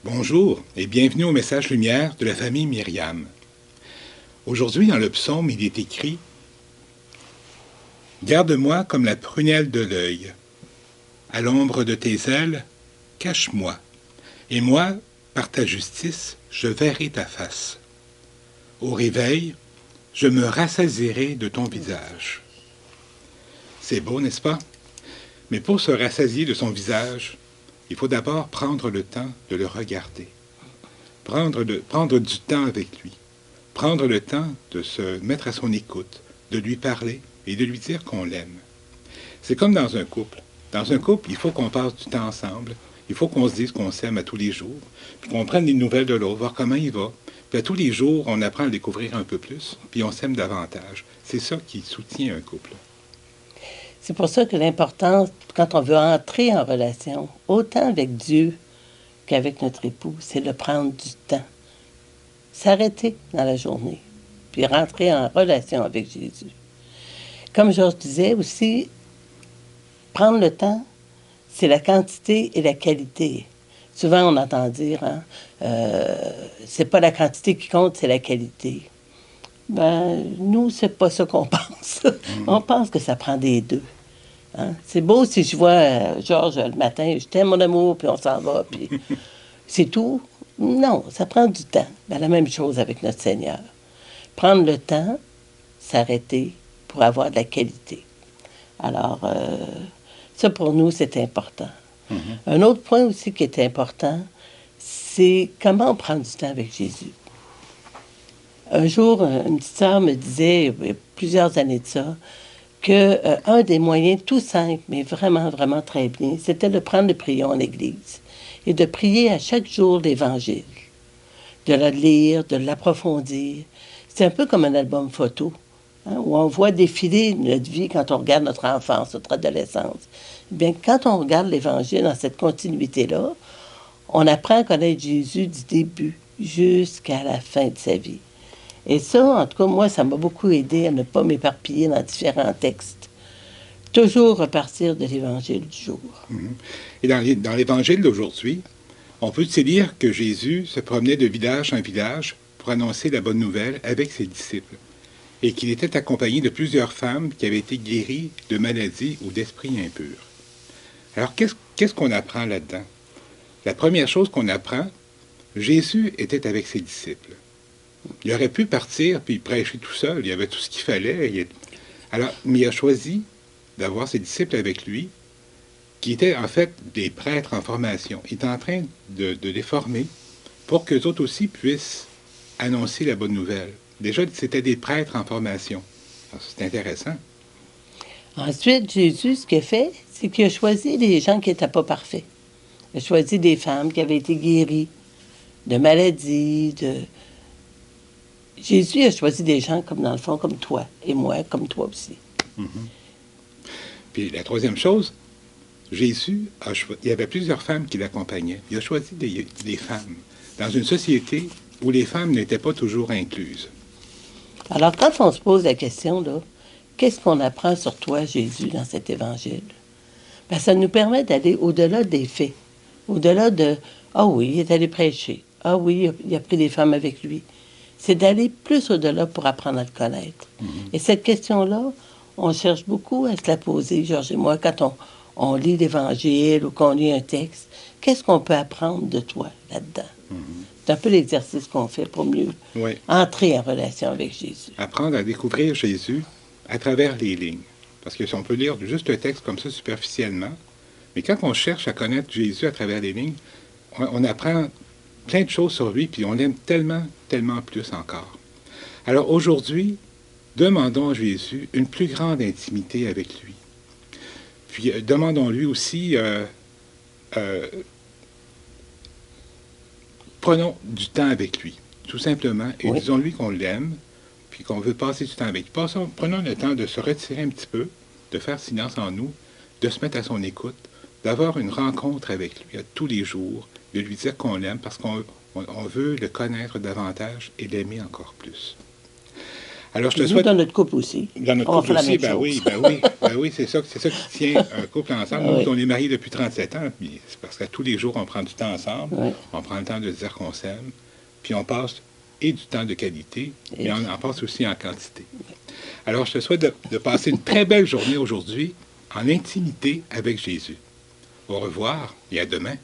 Bonjour et bienvenue au message lumière de la famille Myriam. Aujourd'hui, dans le psaume, il est écrit « Garde-moi comme la prunelle de l'œil. À l'ombre de tes ailes, cache-moi. Et moi, par ta justice, je verrai ta face. Au réveil, je me rassasierai de ton visage. » C'est beau, n'est-ce pas? Mais pour se rassasier de son visage, il faut d'abord prendre le temps de le regarder. Prendre du temps avec lui. Prendre le temps de se mettre à son écoute, de lui parler et de lui dire qu'on l'aime. C'est comme dans un couple. Dans un couple, il faut qu'on passe du temps ensemble. Il faut qu'on se dise qu'on s'aime à tous les jours, puis qu'on prenne des nouvelles de l'autre, voir comment il va. Puis à tous les jours, on apprend à le découvrir un peu plus, puis on s'aime davantage. C'est ça qui soutient un couple. C'est pour ça que l'importance, quand on veut entrer en relation, autant avec Dieu qu'avec notre époux, c'est de prendre du temps. S'arrêter dans la journée, puis rentrer en relation avec Jésus. Comme Georges disait aussi, prendre le temps, c'est la quantité et la qualité. Souvent, on entend dire, c'est pas la quantité qui compte, c'est la qualité. Ben, nous, c'est pas ça qu'on pense. On pense que ça prend des deux. Hein? C'est beau si je vois Georges le matin, je t'aime mon amour, puis on s'en va, puis c'est tout. Non, ça prend du temps. Ben, la même chose avec notre Seigneur. Prendre le temps, s'arrêter pour avoir de la qualité. Alors, ça pour nous, c'est important. Un autre point aussi qui est important, c'est comment on prend du temps avec Jésus. Un jour, une petite sœur me disait, il y a plusieurs années de ça, qu'un des moyens tout simples, mais vraiment, vraiment très bien, c'était de prendre le prion en Église et de prier à chaque jour l'Évangile, de le lire, de l'approfondir. C'est un peu comme un album photo, hein, où on voit défiler notre vie quand on regarde notre enfance, notre adolescence. Eh bien, quand on regarde l'Évangile dans cette continuité-là, on apprend à connaître Jésus du début jusqu'à la fin de sa vie. Et ça, en tout cas, moi, ça m'a beaucoup aidé à ne pas m'éparpiller dans différents textes. Toujours repartir de l'Évangile du jour. Et dans l'Évangile d'aujourd'hui, on peut aussi lire que Jésus se promenait de village en village pour annoncer la bonne nouvelle avec ses disciples, et qu'il était accompagné de plusieurs femmes qui avaient été guéries de maladies ou d'esprits impurs. Alors, qu'est-ce qu'on apprend là-dedans? La première chose qu'on apprend, Jésus était avec ses disciples. Il aurait pu partir puis prêcher tout seul, il y avait tout ce qu'il fallait. Alors, mais il a choisi d'avoir ses disciples avec lui, qui étaient en fait des prêtres en formation. Il est en train de les former pour qu'eux autres aussi puissent annoncer la bonne nouvelle. Déjà, c'était des prêtres en formation. C'est intéressant. Ensuite, Jésus, ce qu'il a fait, c'est qu'il a choisi des gens qui n'étaient pas parfaits. Il a choisi des femmes qui avaient été guéries de maladies, Jésus a choisi des gens comme, dans le fond, comme toi, et moi, comme toi aussi. Puis la troisième chose, Jésus, il y avait plusieurs femmes qui l'accompagnaient. Il a choisi des femmes dans une société où les femmes n'étaient pas toujours incluses. Alors, quand on se pose la question, là, qu'est-ce qu'on apprend sur toi, Jésus, dans cet évangile? Ben, ça nous permet d'aller au-delà des faits, au-delà de « Ah oui, il est allé prêcher. Ah oui, il a pris des femmes avec lui. » C'est d'aller plus au-delà pour apprendre à le connaître. Et cette question-là, on cherche beaucoup à se la poser, Georges et moi, quand on lit l'Évangile ou qu'on lit un texte. Qu'est-ce qu'on peut apprendre de toi là-dedans? C'est un peu l'exercice qu'on fait pour mieux entrer en relation avec Jésus. Apprendre à découvrir Jésus à travers les lignes. Parce que si on peut lire juste un texte comme ça superficiellement, mais quand on cherche à connaître Jésus à travers les lignes, on apprend plein de choses sur lui, puis on l'aime tellement, tellement plus encore. Alors aujourd'hui, demandons à Jésus une plus grande intimité avec lui. Puis demandons-lui aussi, prenons du temps avec lui, tout simplement, et disons-lui qu'on l'aime, puis qu'on veut passer du temps avec lui. Prenons le temps de se retirer un petit peu, de faire silence en nous, de se mettre à son écoute, d'avoir une rencontre avec lui tous les jours, de lui dire qu'on l'aime parce qu'on veut le connaître davantage et l'aimer encore plus. Alors, je te Nous, souhaite... dans notre couple aussi. Dans notre On va couple faire la aussi, même chose. ben oui, c'est ça qui tient un couple ensemble. Nous, Oui. on est mariés depuis 37 ans, puis c'est parce que tous les jours, on prend du temps ensemble, Oui. on prend le temps de se dire qu'on s'aime, puis on passe et du temps de qualité, Et mais on en passe aussi en quantité. Alors, je te souhaite de passer une très belle journée aujourd'hui en intimité avec Jésus. Au revoir et à demain.